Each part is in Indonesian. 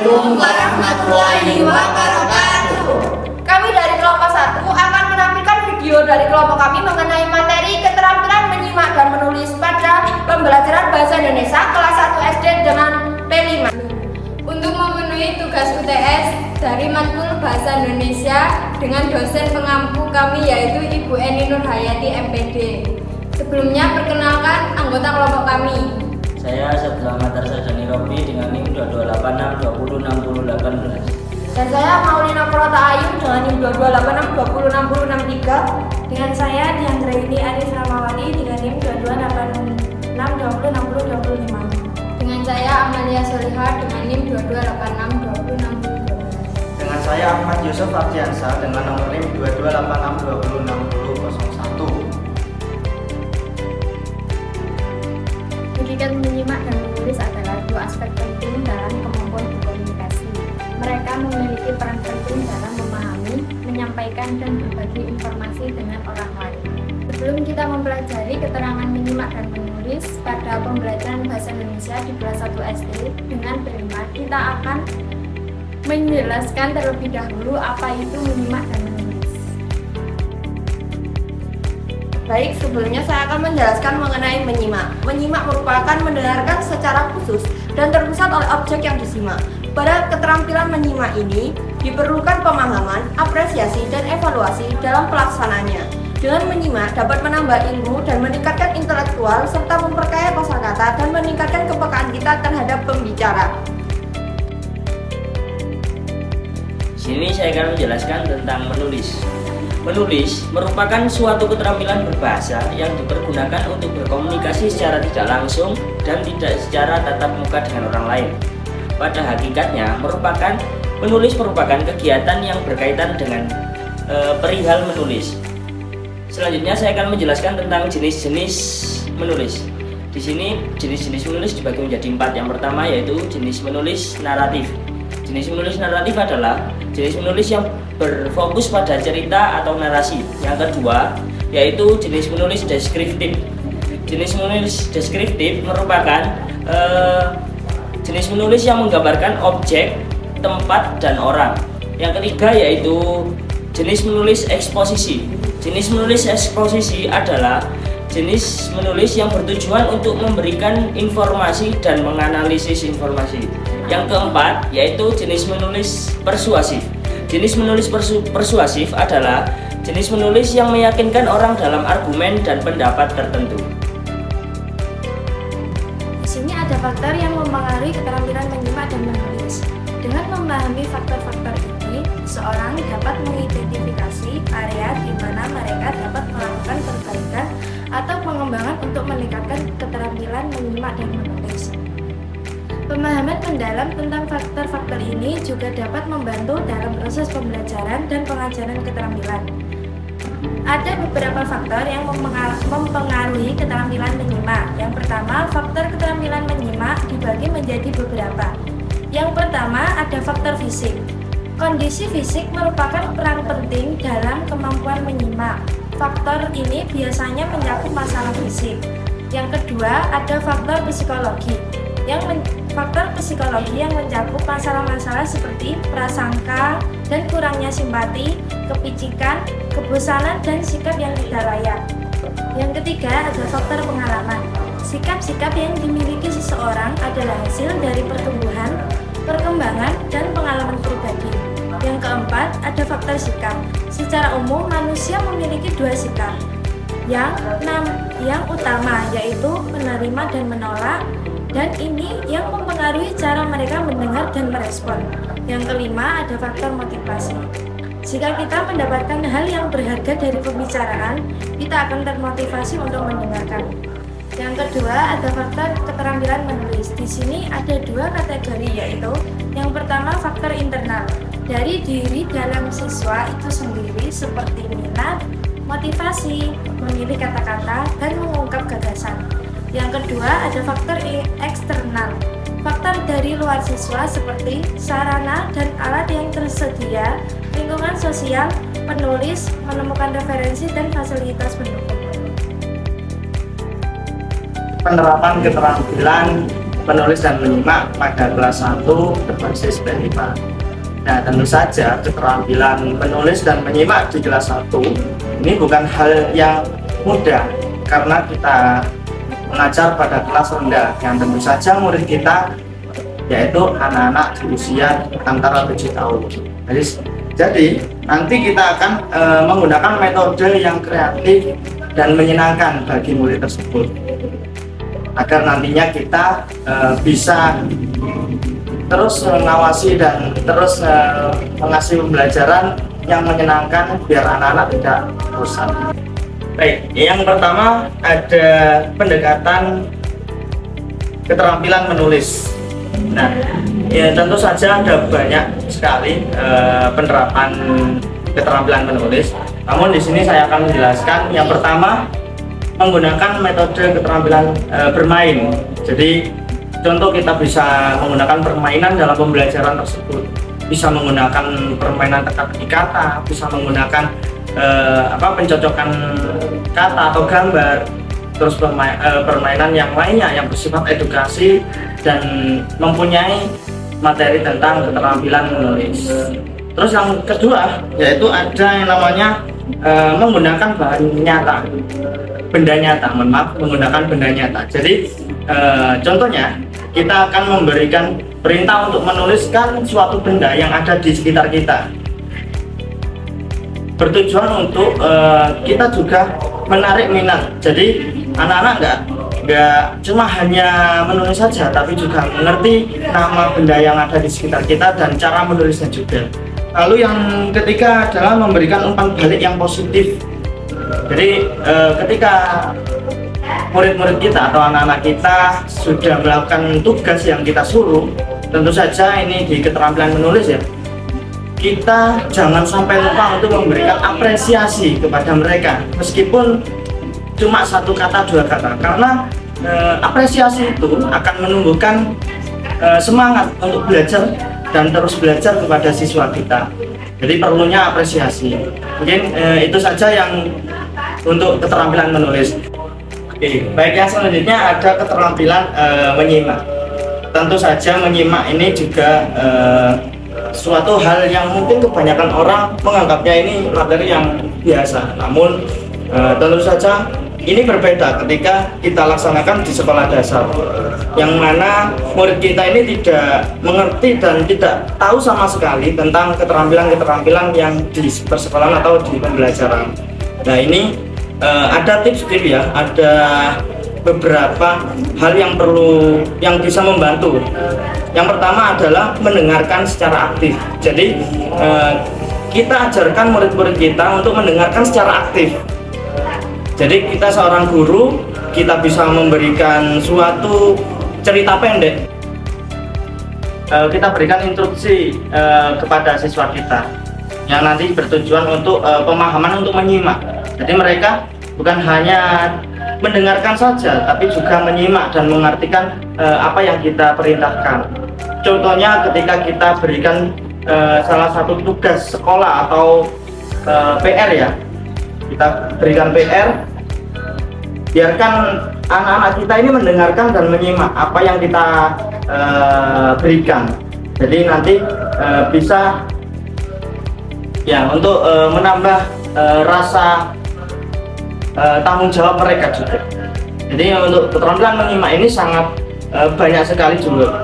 Assalamualaikum warahmatullahi wabarakatuh. Kami dari kelompok 1 akan menampilkan video dari kelompok kami mengenai materi keterampilan menyimak dan menulis pada pembelajaran bahasa Indonesia kelas 1 SD dengan P5. Untuk memenuhi tugas UTS dari matkul bahasa Indonesia dengan dosen pengampu kami yaitu Ibu Eni Nurhayati MPD. Sebelumnya perkenalkan anggota kelompok kami. Saya Sabda Matar Sadani Robi dengan NIM 22862018. Dan saya Maulina Prota Ayu dengan NIM 2286206063. Dengan saya Diandra Arif Ramawati dengan NIM 2286206025. Dengan saya Amalia Soliha dengan NIM 2286206012. Dengan saya Ahmad Yusuf Ardiansa dengan nomor NIM 2286206001. Pendidikan menyimak dan menulis adalah dua aspek penting dalam kemampuan berkomunikasi. Mereka memiliki peran penting dalam memahami, menyampaikan, dan berbagi informasi dengan orang lain. Sebelum kita mempelajari keterangan menyimak dan menulis pada pembelajaran bahasa Indonesia di kelas 1 SD dengan P5, kita akan menjelaskan terlebih dahulu apa itu menyimak dan menulis. Baik, sebelumnya saya akan menjelaskan mengenai menyimak. Menyimak merupakan mendengarkan secara khusus dan terpusat oleh objek yang disimak. Pada keterampilan menyimak ini diperlukan pemahaman, apresiasi, dan evaluasi dalam pelaksanaannya. Dengan menyimak dapat menambah ilmu dan meningkatkan intelektual serta memperkaya kosakata dan meningkatkan kepekaan kita terhadap pembicara. Sini saya akan menjelaskan tentang menulis. Menulis merupakan suatu keterampilan berbahasa yang dipergunakan untuk berkomunikasi secara tidak langsung dan tidak secara tatap muka dengan orang lain. Pada hakikatnya, menulis merupakan kegiatan yang berkaitan dengan perihal menulis. Selanjutnya saya akan menjelaskan tentang jenis-jenis menulis. Di sini jenis-jenis menulis dibagi menjadi 4. Yang pertama yaitu jenis menulis naratif. Jenis menulis naratif adalah jenis menulis yang berfokus pada cerita atau narasi. Yang kedua yaitu jenis menulis deskriptif. Jenis menulis deskriptif merupakan jenis menulis yang menggambarkan objek, tempat, dan orang. Yang ketiga yaitu jenis menulis eksposisi. Jenis menulis eksposisi adalah jenis menulis yang bertujuan untuk memberikan informasi dan menganalisis informasi. Yang keempat yaitu jenis menulis persuasif. Jenis menulis persuasif adalah jenis menulis yang meyakinkan orang dalam argumen dan pendapat tertentu. Di sini ada faktor yang mempengaruhi keterampilan menyimak dan menulis. Dengan memahami faktor-faktor ini, seorang dapat mengidentifikasi area di mana mereka dapat melakukan perbaikan atau pengembangan untuk meningkatkan keterampilan menyimak dan menulis. Pemahaman mendalam tentang faktor-faktor ini juga dapat membantu dalam proses pembelajaran dan pengajaran keterampilan. Ada beberapa faktor yang mempengaruhi keterampilan menyimak. Yang pertama, faktor keterampilan menyimak dibagi menjadi beberapa. Yang pertama, ada faktor fisik. Kondisi fisik merupakan peran penting dalam kemampuan menyimak. Faktor ini biasanya mencakup masalah fisik. Yang kedua, ada faktor psikologi. Faktor psikologi yang mencakup masalah-masalah seperti prasangka dan kurangnya simpati, kepicikan, kebosanan, dan sikap yang tidak layak. Yang ketiga ada faktor pengalaman. Sikap-sikap yang dimiliki seseorang adalah hasil dari pertumbuhan, perkembangan, dan pengalaman pribadi. Yang keempat ada faktor sikap. Secara umum manusia memiliki dua sikap. Yang utama yaitu menerima dan menolak, dan ini yang mempengaruhi cara mereka mendengar dan merespon. Yang kelima ada faktor motivasi. Jika kita mendapatkan hal yang berharga dari pembicaraan, kita akan termotivasi untuk mendengarkan. Yang kedua ada faktor keterampilan menulis. Di sini ada dua kategori yaitu yang pertama faktor internal dari diri dalam siswa itu sendiri seperti minat, motivasi, memilih kata-kata, dan mengungkap gagasan. Yang kedua ada faktor eksternal, faktor dari luar siswa seperti sarana dan alat yang tersedia, lingkungan sosial, penulis, menemukan referensi, dan fasilitas pendukung. Penerapan keterampilan menulis dan menyimak pada kelas 1 berbasis PIPA. Nah, tentu saja keterampilan menulis dan menyimak di kelas 1 ini bukan hal yang mudah karena kita mengajar pada kelas rendah yang tentu saja murid kita yaitu anak-anak di usia antara 7 tahun. Jadi nanti kita akan menggunakan metode yang kreatif dan menyenangkan bagi murid tersebut agar nantinya kita bisa terus mengawasi dan terus mengasih pembelajaran yang menyenangkan biar anak-anak tidak bosan. Baik, yang pertama ada pendekatan keterampilan menulis. Nah, ya tentu saja ada banyak sekali penerapan keterampilan menulis. Namun di sini saya akan menjelaskan yang pertama menggunakan metode keterampilan bermain. Jadi contoh kita bisa menggunakan permainan dalam pembelajaran tersebut, bisa menggunakan permainan teka-teki kata, bisa menggunakan pencocokan kata atau gambar, terus permainan yang lainnya yang bersifat edukasi dan mempunyai materi tentang keterampilan menulis. Terus yang kedua yaitu ada yang namanya menggunakan bahan nyata, benda nyata, menggunakan benda nyata. Jadi contohnya kita akan memberikan perintah untuk menuliskan suatu benda yang ada di sekitar kita. Bertujuan untuk kita juga menarik minat. Jadi anak-anak nggak cuma hanya menulis saja, tapi juga mengerti nama benda yang ada di sekitar kita dan cara menulisnya juga. Lalu yang ketiga adalah memberikan umpan balik yang positif. Jadi ketika murid-murid kita atau anak-anak kita sudah melakukan tugas yang kita suruh, tentu saja ini di keterampilan menulis ya, kita jangan sampai lupa untuk memberikan apresiasi kepada mereka meskipun cuma 1 kata 2 kata, karena apresiasi itu akan menumbuhkan semangat untuk belajar dan terus belajar kepada siswa kita. Jadi perlunya apresiasi. Mungkin itu saja yang untuk keterampilan menulis. Oke, baik, yang selanjutnya ada keterampilan menyimak. Tentu saja menyimak ini juga suatu hal yang mungkin kebanyakan orang menganggapnya ini materi yang biasa. Namun tentu saja ini berbeda ketika kita laksanakan di sekolah dasar, yang mana murid kita ini tidak mengerti dan tidak tahu sama sekali tentang keterampilan-keterampilan yang di persekolahan atau di pembelajaran. Nah, ini ada tips-tips ya, ada beberapa hal yang bisa membantu. Yang pertama adalah mendengarkan secara aktif. Jadi kita ajarkan murid-murid kita untuk mendengarkan secara aktif. Jadi kita seorang guru, kita bisa memberikan suatu cerita pendek. Kita berikan instruksi kepada siswa kita yang nanti bertujuan untuk pemahaman untuk menyimak. Jadi mereka bukan hanya mendengarkan saja, tapi juga menyimak dan mengartikan apa yang kita perintahkan. Contohnya ketika kita berikan salah satu tugas sekolah atau PR ya, kita berikan PR, biarkan anak-anak kita ini mendengarkan dan menyimak apa yang kita berikan. Jadi nanti bisa ya untuk menambah rasa tanggung jawab mereka juga. Jadi untuk keterampilan menyimak ini sangat banyak sekali juga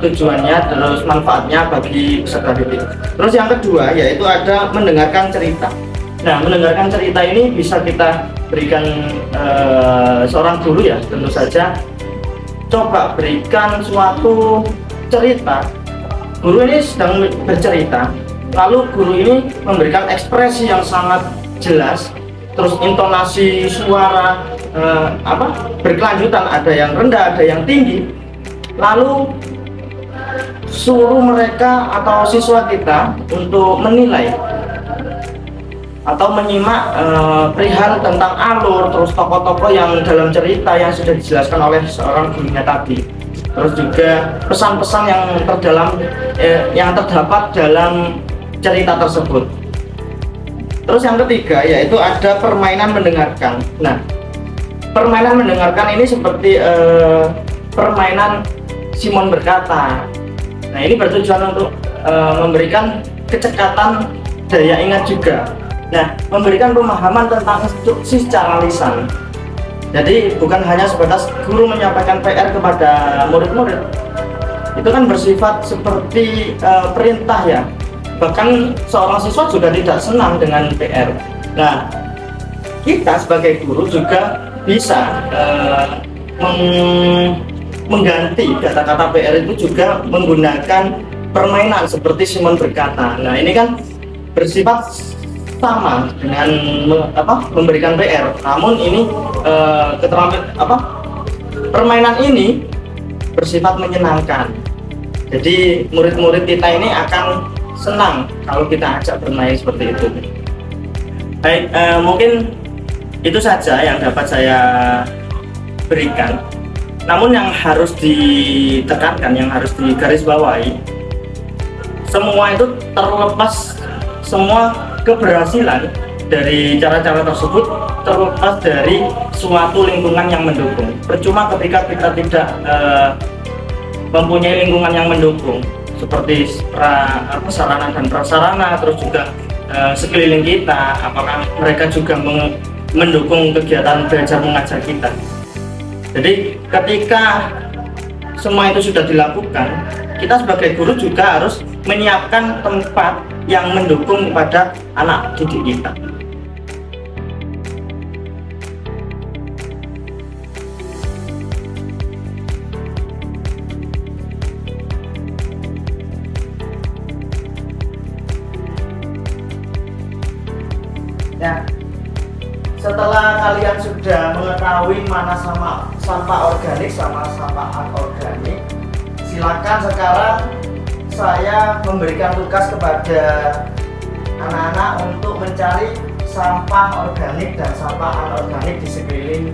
tujuannya, terus manfaatnya bagi peserta didik. Terus yang kedua yaitu ada mendengarkan cerita. Nah, mendengarkan cerita ini bisa kita berikan seorang guru ya, tentu saja coba berikan suatu cerita. Guru ini sedang bercerita, lalu guru ini memberikan ekspresi yang sangat jelas, terus intonasi suara berkelanjutan, ada yang rendah, ada yang tinggi. Lalu suruh mereka atau siswa kita untuk menilai atau menyimak perihal tentang alur, terus tokoh-tokoh yang dalam cerita yang sudah dijelaskan oleh seorang gurunya tadi. Terus juga pesan-pesan yang terdapat dalam cerita tersebut. Terus yang ketiga yaitu ada permainan mendengarkan. Nah, permainan mendengarkan ini seperti permainan Simon berkata. Nah, ini bertujuan untuk memberikan kecekatan daya ingat juga. Nah, memberikan pemahaman tentang instruksi secara lisan. Jadi bukan hanya sebatas guru menyampaikan PR kepada murid-murid. Itu kan bersifat seperti perintah ya. Bahkan seorang siswa juga tidak senang dengan PR. Nah, kita sebagai guru juga bisa mengganti kata-kata PR itu juga menggunakan permainan seperti Simon berkata. Nah, ini kan bersifat sama dengan memberikan PR. Namun ini permainan ini bersifat menyenangkan. Jadi murid-murid kita ini akan senang kalau kita ajak bermain seperti itu. Baik, mungkin itu saja yang dapat saya berikan. Namun yang harus ditekankan, yang harus digarisbawahi, semua itu terlepas, semua keberhasilan dari cara-cara tersebut terlepas dari suatu lingkungan yang mendukung. Percuma ketika kita tidak mempunyai lingkungan yang mendukung, seperti sarana dan prasarana, terus juga sekeliling kita, apakah mereka juga mendukung kegiatan belajar mengajar kita. Jadi ketika semua itu sudah dilakukan, kita sebagai guru juga harus menyiapkan tempat yang mendukung kepada anak didik kita. Ya, setelah kalian sudah mengetahui mana sampah organik sama sampah anorganik, silakan sekarang saya memberikan tugas kepada anak-anak untuk mencari sampah organik dan sampah anorganik di sekeliling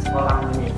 sekolah ini.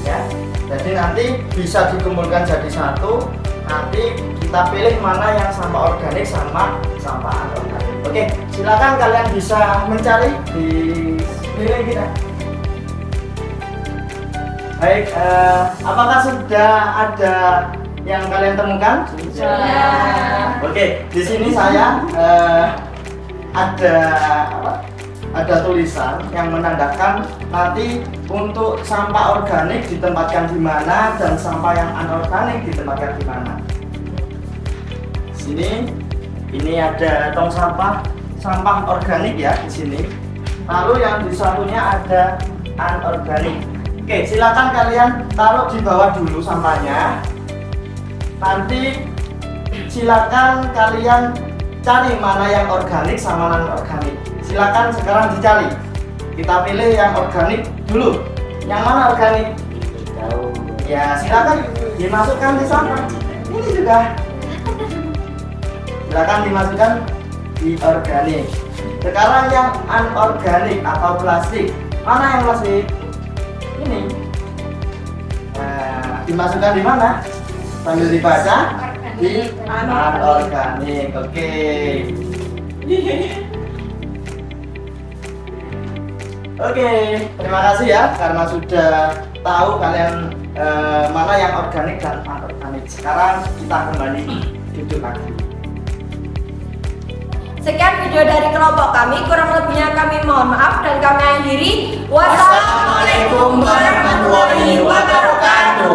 Ya, jadi nanti bisa dikumpulkan jadi satu. Nanti kita pilih mana yang sampah organik sama sampah anorganik. Oke, silakan kalian bisa mencari di sekeliling kita. Baik, apakah sudah ada yang kalian temukan? Sudah. Oke, di sini saya ada tulisan yang menandakan nanti untuk sampah organik ditempatkan di mana dan sampah yang anorganik ditempatkan di mana. Sini ini ada tong sampah organik ya di sini. Lalu yang di satunya ada anorganik. Oke, silakan kalian taruh di bawah dulu sampahnya. Nanti silakan kalian cari mana yang organik sama non organik. Silakan sekarang dicari. Kita pilih yang organik dulu. Yang mana organik? Ya, silakan dimasukkan di sampah. Ini juga. Silakan dimasukkan di organik. Sekarang yang anorganik atau plastik. Mana yang plastik? Ini. Nah, dimasukkan di mana? Sambil dibaca di anorganik. Oke. Oke, terima kasih ya karena sudah tahu kalian mana yang organik dan anorganik. Sekarang kita kembali duduk lagi. Sekian video dari kelompok kami, kurang lebihnya kami mohon maaf dan kami akhiri. Wassalamualaikum warahmatullahi wabarakatuh.